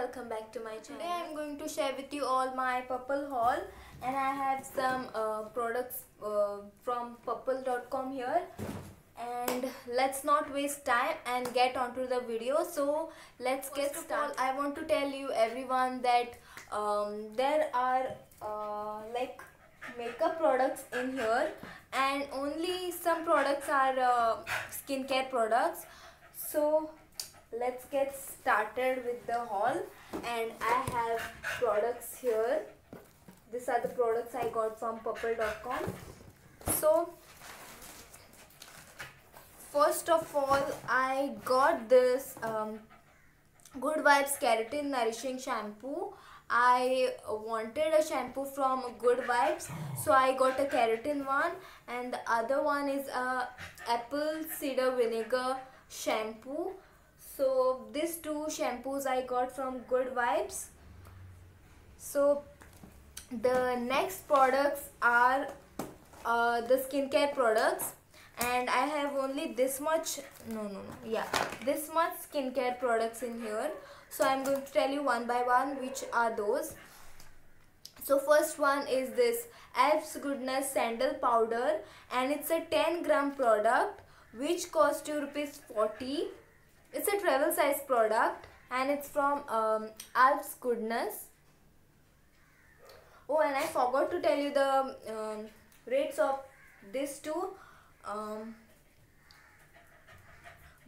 Welcome back to my channel. Today I am going to share with you all my Purplle haul, and I have some products from purplle.com here. And let's not waste time and get onto the video. So let's get started. I want to tell you everyone that there are like makeup products in here, and only some products are skincare products. So let's get started with the haul. And I have products here. These are the products I got from purplle.com. So first of all, I got this Good Vibes Keratin Nourishing Shampoo. I wanted a shampoo from Good Vibes, so I got a keratin one, and the other one is a apple cider vinegar shampoo. So these two shampoos I got from Good Vibes. So the next products are the skincare products, and I have only this much this much skincare products in here. So I'm going to tell you one by one which are those. So first one is this Elf's Goodness Sandal Powder, and it's a 10-gram product which costs you ₹40. It's a travel size product, and it's from Elf's Goodness. Oh, and I forgot to tell you the rates of these two.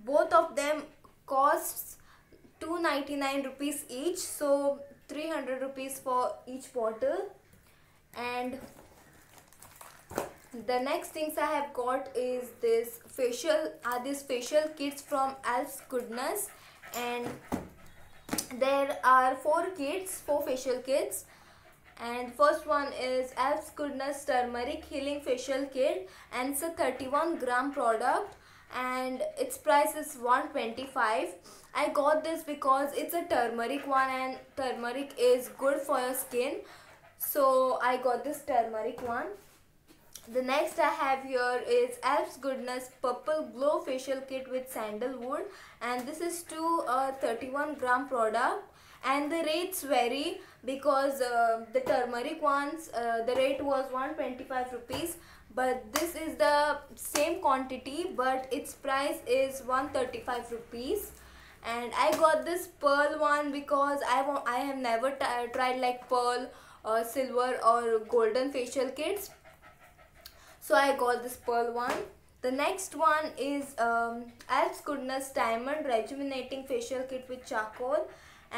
Both of them costs ₹299 each, so ₹300 for each bottle. And the next things I have got is this facial kits from Elf's Goodness, and there are 4 facial kits. And first one is Elf's Goodness Turmeric Healing Facial Kit, and it's a 31-gram product, and its price is $125. I got this because it's a turmeric one, and turmeric is good for your skin, so I got this turmeric one. The next I have here is Elf's Goodness Purplle Glow Facial Kit with Sandalwood, and this is to a 31-gram product, and the rates vary because the turmeric ones the rate was ₹125, but this is the same quantity but its price is ₹135. And I got this pearl one because I have never tried like pearl or silver or golden facial kits. So I got this pearl one. The next one is Elf's Goodness Diamond Rejuvenating Facial Kit with Charcoal,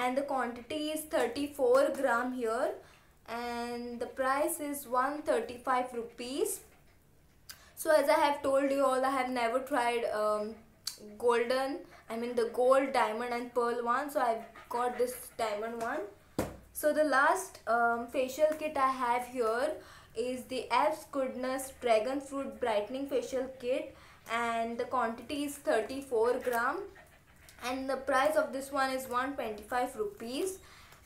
and the quantity is 34-gram here, and the price is ₹135. So as I have told you all, I have never tried the gold, diamond and pearl one, so I've got this diamond one. So the last facial kit I have here is the Elf's Goodness Dragon Fruit Brightening Facial Kit, and the quantity is 34-gram, and the price of this one is ₹125.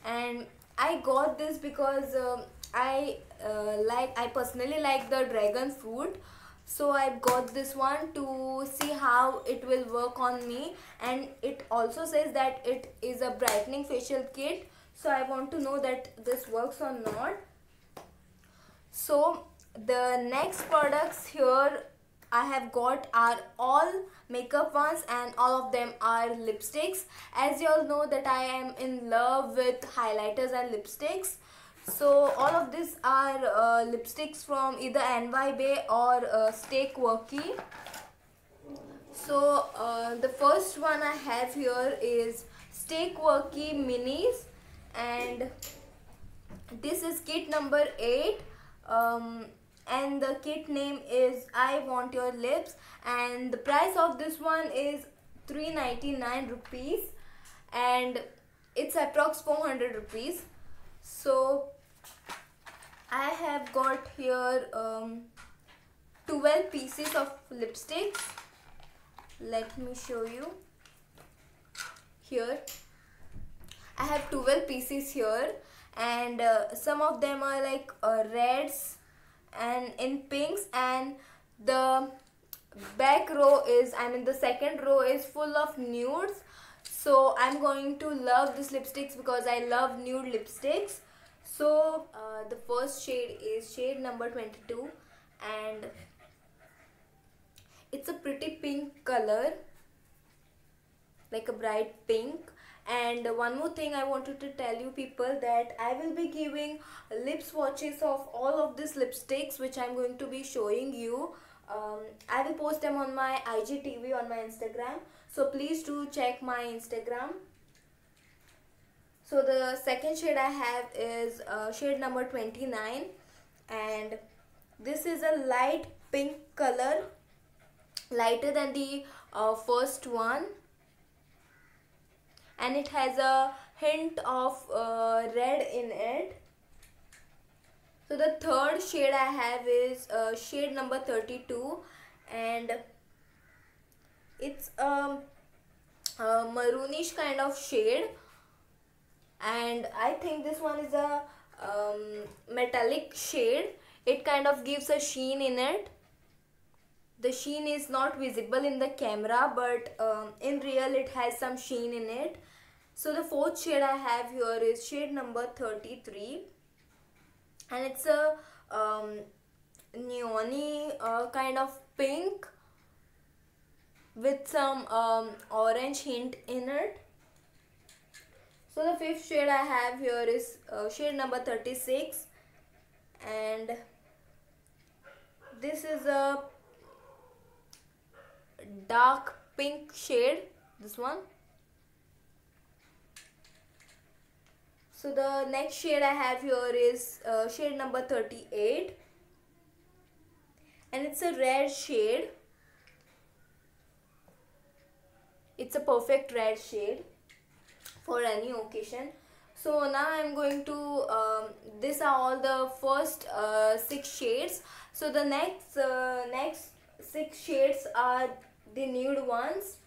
And I got this because I personally like the dragon fruit, so I got this one to see how it will work on me, and it also says that it is a brightening facial kit, so I want to know that this works or not. So the next products here I have got are all makeup ones, and all of them are lipsticks. As you all know that I am in love with highlighters and lipsticks. So all of these are lipsticks from either NY Bay or Stay Quirky. So the first one I have here is Stay Quirky Minis, and this is kit number 8. and the kit name is I Want Your Lips, and the price of this one is 399 rupees, and it's approx 400 rupees. So I have got here 12 pieces of lipsticks. Let me show you. Here I have 12 pieces here, and some of them are like reds and in pinks, and the back row is, I mean the second row is full of nudes. So I'm going to love these lipsticks because I love nude lipsticks. So the first shade is shade number 22, and it's a pretty pink color, like a bright pink. And one more thing I wanted to tell you people, that I will be giving lip swatches of all of these lipsticks which I'm going to be showing you. I will post them on my IGTV on my Instagram, so please do check my Instagram. So the second shade I have is shade number 29, and this is a light pink color, lighter than the first one, and it has a hint of red in it. So the third shade I have is shade number 32, and it's a maroonish kind of shade, and I think this one is a metallic shade. It kind of gives a sheen in it. The sheen is not visible in the camera, but in real it has some sheen in it. So the fourth shade I have here is shade number 33, and it's a neon-y kind of pink with some orange hint in it. So the fifth shade I have here is shade number 36, and this is a dark pink shade, this one. So the next shade I have here is shade number 38, and it's a red shade. It's a perfect red shade for any occasion. So now I'm going to these are all the first 6 shades. So the next 6 shades are the nude ones.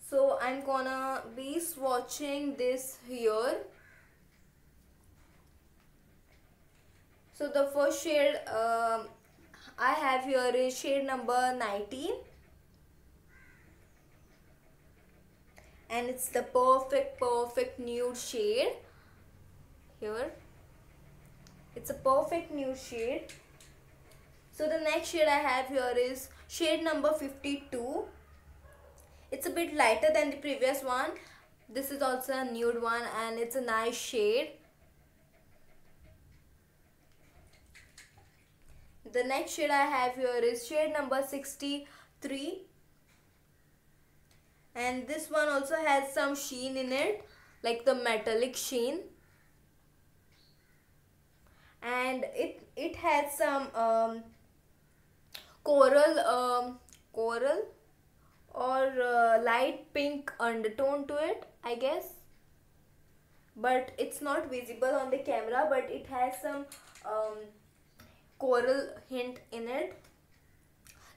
So I'm gonna be swatching this here. So the first shade I have here is shade number 19, and it's the perfect nude shade. Here it's a perfect nude shade. So the next shade I have here is shade number 52. It's a bit lighter than the previous one. This is also a nude one, and it's a nice shade. The next shade I have here is shade number 63, and this one also has some sheen in it, like the metallic sheen, and it has some coral or light pink undertone to it, I guess, but it's not visible on the camera, but it has some coral hint in it.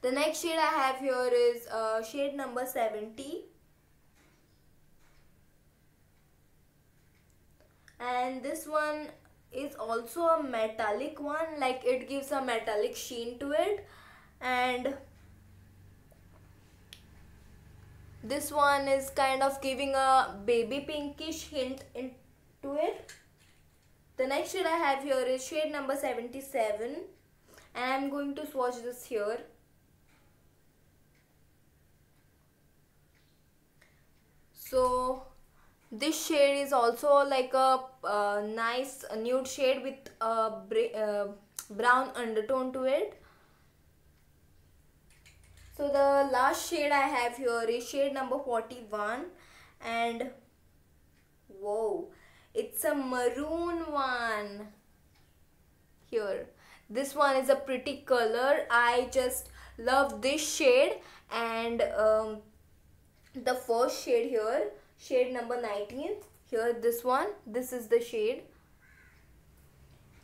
The next shade I have here is shade number 70, and this one is also a metallic one, like it gives a metallic sheen to it, and this one is kind of giving a baby pinkish hint into it. The next shade I have here is shade number 77, and I'm going to swatch this here. So this shade is also like a nice nude shade with a brown undertone to it. So the last shade I have here is shade number 41, and whoa, it's a maroon one here. This one is a pretty color. I just love this shade. And the first shade here, shade number 19, here this one, this is the shade.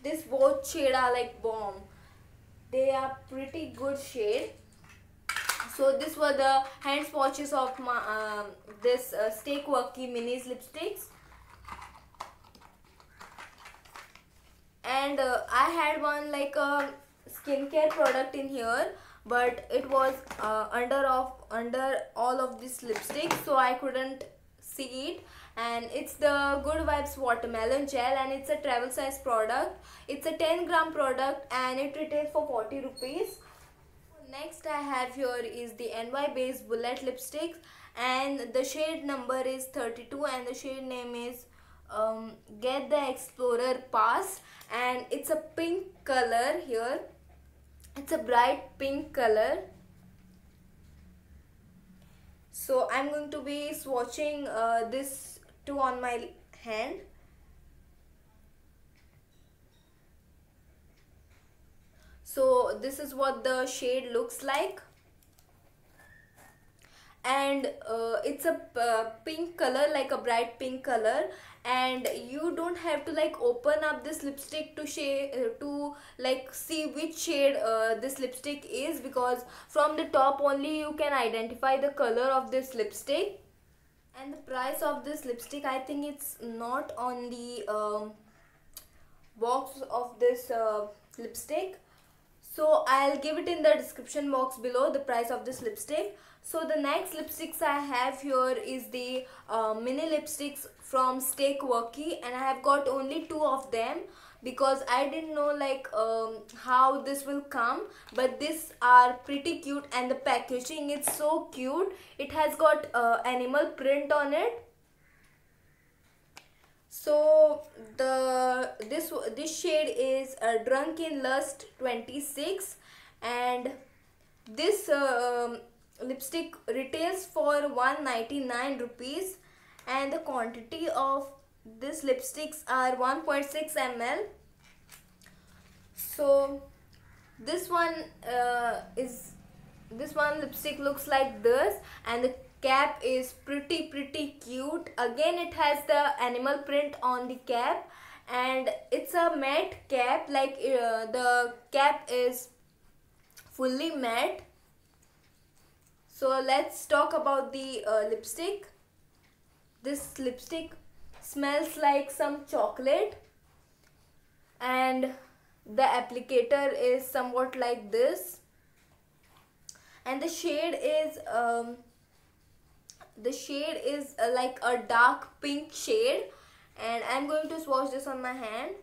This both shade are like bomb. They are pretty good shade. So this were the hand swatches of my this Stay Quirky Minis lipsticks. And I had one like a skincare product in here, but it was under all of this lipstick, so I couldn't see it. And it's the Good Vibes Watermelon Gel, and it's a travel size product. It's a 10-gram product and it retails for 40 rupees. Next I have here is the NY Based Bullet lipsticks, and the shade number is 32 and the shade name is Get the Explorer Pass, and it's a pink color here. It's a bright pink color. So I'm going to be swatching this two on my hand. So this is what the shade looks like, and it's a pink color, like a bright pink color. And you don't have to like open up this lipstick to see which shade this lipstick is, because from the top only you can identify the color of this lipstick. And the price of this lipstick, I think it's not on the box of this lipstick, so I'll give it in the description box below, the price of this lipstick. So the next lipsticks I have here is the mini lipsticks from Stay Quirky, and I have got only 2 of them because I didn't know like how this will come, but these are pretty cute, and the packaging is so cute. It has got animal print on it. So this shade is Drunken Lust 26, and this lipstick retails for 199 rupees, and the quantity of this lipsticks are 1.6 ml. So this one lipstick looks like this, and the cap is pretty cute. Again, it has the animal print on the cap, and it's a matte cap, like the cap is fully matte. So let's talk about the lipstick. This lipstick smells like some chocolate, and the applicator is somewhat like this, and the shade is like a dark pink shade. And I'm going to swatch this on my hand.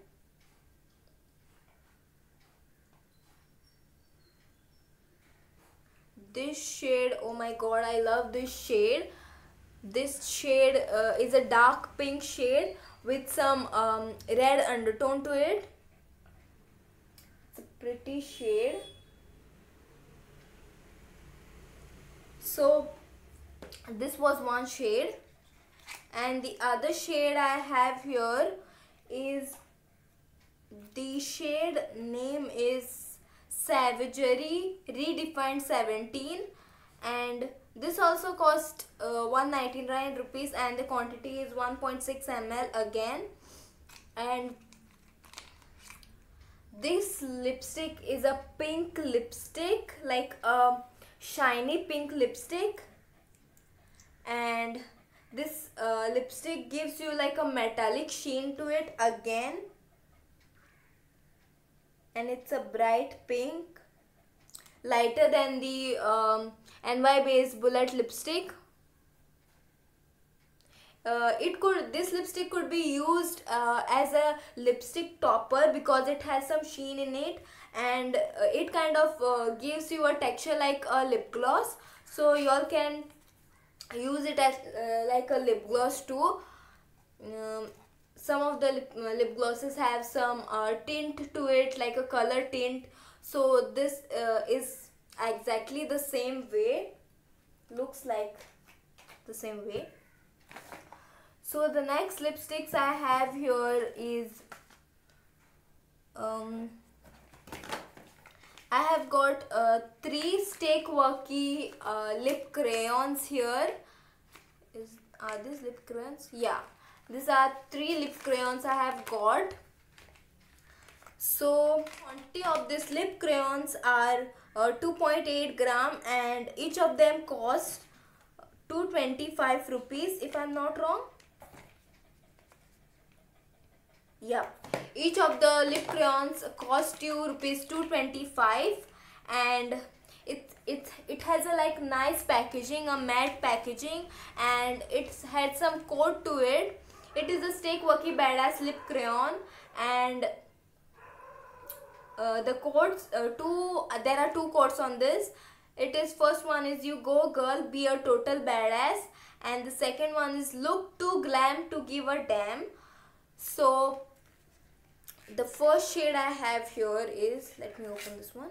This shade, oh my god, I love this shade. This shade is a dark pink shade with some red undertone to it. It's a pretty shade. So this was one shade, and the other shade I have here is, the shade name is Savagery Redefined 17, and this also cost 199 rupees, and the quantity is 1.6 ml again. And this lipstick is a pink lipstick, like a shiny pink lipstick, and this lipstick gives you like a metallic sheen to it again, and it's a bright pink, lighter than the NY Based Bullet lipstick. This lipstick could be used as a lipstick topper because it has some sheen in it, and it kind of gives you a texture like a lip gloss, so y'all can use it as like a lip gloss too. Some of the lip glosses have some tint to it, like a color tint, so this is exactly the same way, looks like the same way. So the next lipsticks I have here is I have got 3 Stay Quirky lip crayons here. Are these lip crayons? Yeah, these are 3 lip crayons I have got. So quantity of these lip crayons are 2.8 gram, and each of them cost 225 rupees if I'm not wrong. Yeah, each of the lip crayons cost you rupees 225, and it has a like nice packaging, a matte packaging, and it's had some coat to it. It is a Stay Quirky Badass lip crayon, and the codes there are 2 codes on this. It is, first one is you go girl, be a total badass, and the second one is look too glam to give a damn. So the first shade I have here is, let me open this one.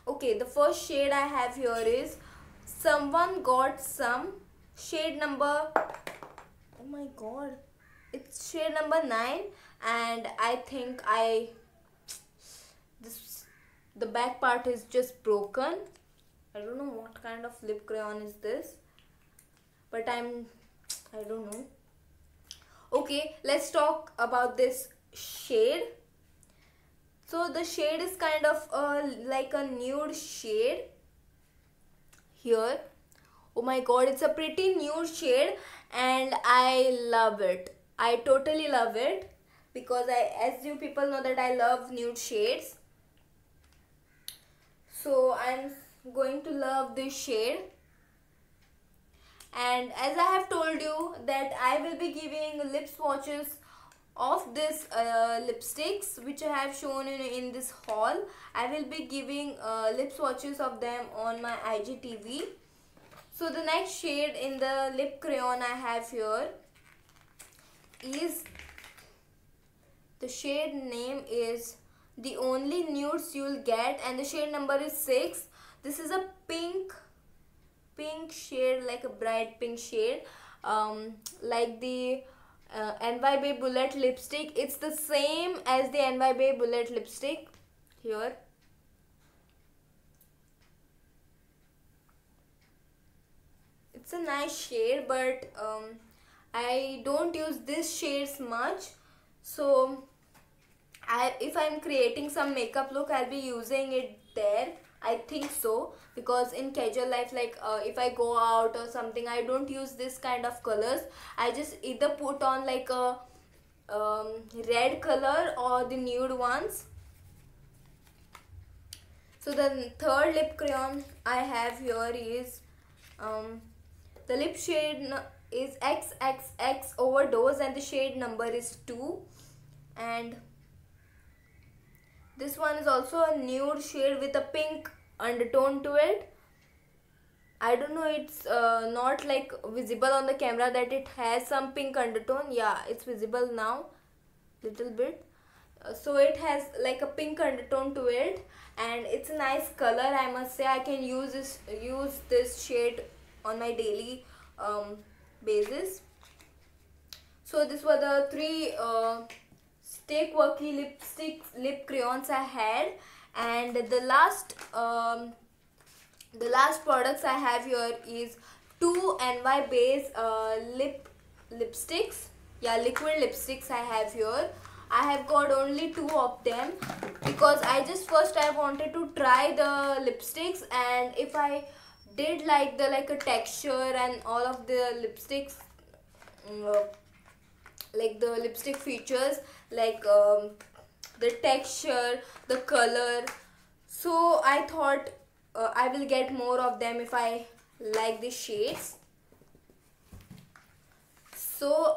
Okay, the first shade I have here is Someone Got Some, shade number, oh my god, it's shade number 9, and I think the back part is just broken. I don't know what kind of lip crayon is this, but I don't know. Okay, let's talk about this shade. So the shade is kind of like a nude shade here. Oh my god, it's a pretty nude shade, and I love it. I totally love it, because as you people know that I love nude shades. So I'm going to love this shade, and as I have told you that I will be giving lip swatches of this lipsticks which I have shown in this haul. I will be giving lip swatches of them on my IGTV. So the next shade in the lip crayon I have here is, the shade name is The Only Nudes You'll Get, and the shade number is 6. This is a pink shade, like a bright pink shade, like the NYB Bullet lipstick. It's the same as the NYB Bullet lipstick here. It's a nice shade, but I don't use this shades much. So if I'm creating some makeup look, I'll be using it there. I think so, because in casual life, like if I go out or something, I don't use this kind of colors. I just either put on like a red color or the nude ones. So the third lip crayon I have here is the lip shade is XXX Overdose, and the shade number is 2, and this one is also a nude shade with a pink undertone to it. I don't know, it's not like visible on the camera that it has some pink undertone. Yeah, it's visible now, little bit. So it has like a pink undertone to it, and it's a nice color, I must say. I can use this shade on my daily basis. So these were the 3 Stay Quirky lip crayons I had, and the last products I have here is 2 NY Base lipsticks. Yeah, liquid lipsticks I have here. I have got only 2 of them, because I wanted to try the lipsticks, and if I did like a texture and all of the lipsticks, like the lipstick features, like the texture, the color. So I thought I will get more of them if I like the shades. So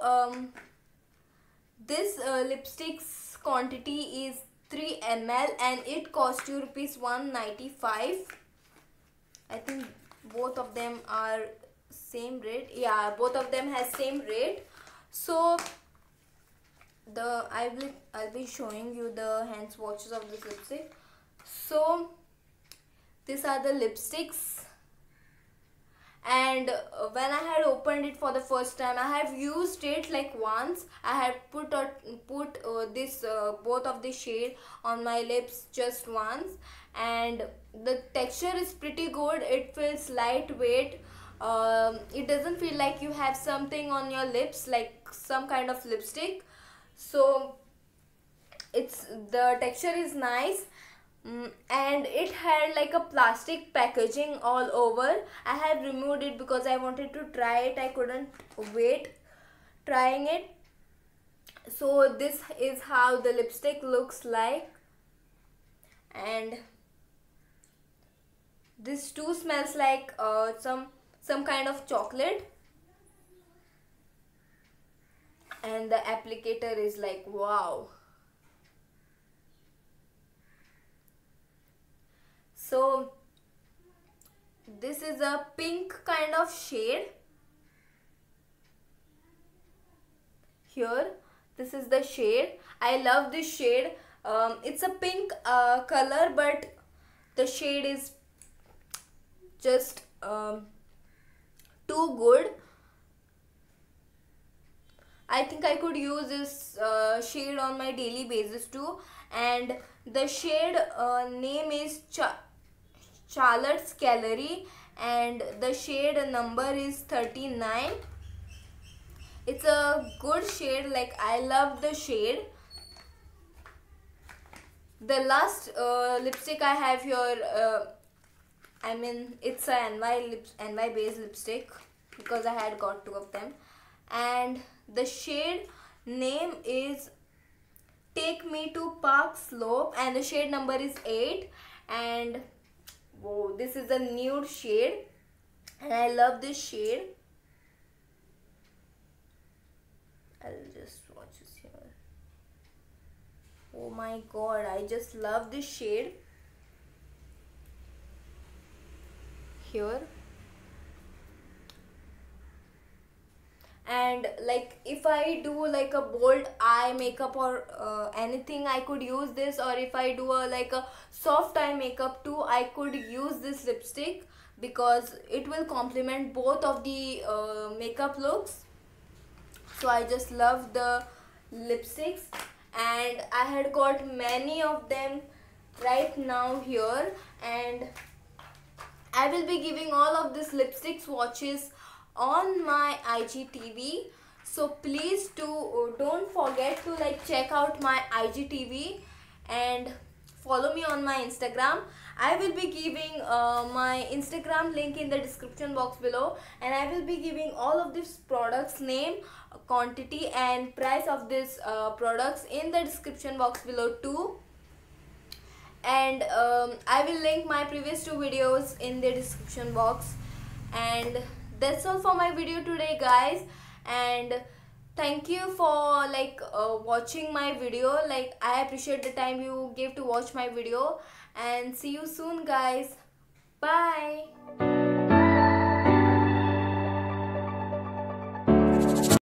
this lipsticks quantity is 3 ml, and it cost you rupees 195. I think both of them are same rate. Yeah, both of them has same rate. So I'll be showing you the hand swatches of this lipstick. So these are the lipsticks, and when I had opened it for the first time, I have used it like once. I have put this both of the shade on my lips just once, and the texture is pretty good. It feels lightweight. It doesn't feel like you have something on your lips like some kind of lipstick. So the texture is nice. And it had like a plastic packaging all over. I have removed it because I wanted to try it. I couldn't wait trying it. So this is how the lipstick looks like, and this too smells like some kind of chocolate, and the applicator is like wow. So this is a pink kind of shade. Here, this is the shade. I love this shade. It's a pink color, but the shade is just too good. I think I could use this shade on my daily basis too. And the shade name is Charlotte's Gallery, and the shade number is 39. It's a good shade, like I love the shade. The last lipstick I have here, I mean it's a NY based lipstick because I had got 2 of them, and the shade name is Take Me to Park Slope, and the shade number is 8. And whoa, this is a nude shade, and I love this shade. I'll just swatch this here. Oh my god, I just love this shade. Here, and like if I do like a bold eye makeup or anything, I could use this. Or if I do like a soft eye makeup too, I could use this lipstick because it will complement both of the makeup looks. So I just love the lipsticks, and I had got many of them right now here, and I will be giving all of these lipstick swatches on my IGTV. So please don't forget to like check out my IGTV and follow me on my Instagram. I will be giving my Instagram link in the description box below, and I will be giving all of these products name, quantity and price of these products in the description box below too. And I will link my previous 2 videos in the description box. And that's all for my video today, guys, and thank you for like watching my video. Like I appreciate the time you gave to watch my video, and see you soon, guys. Bye.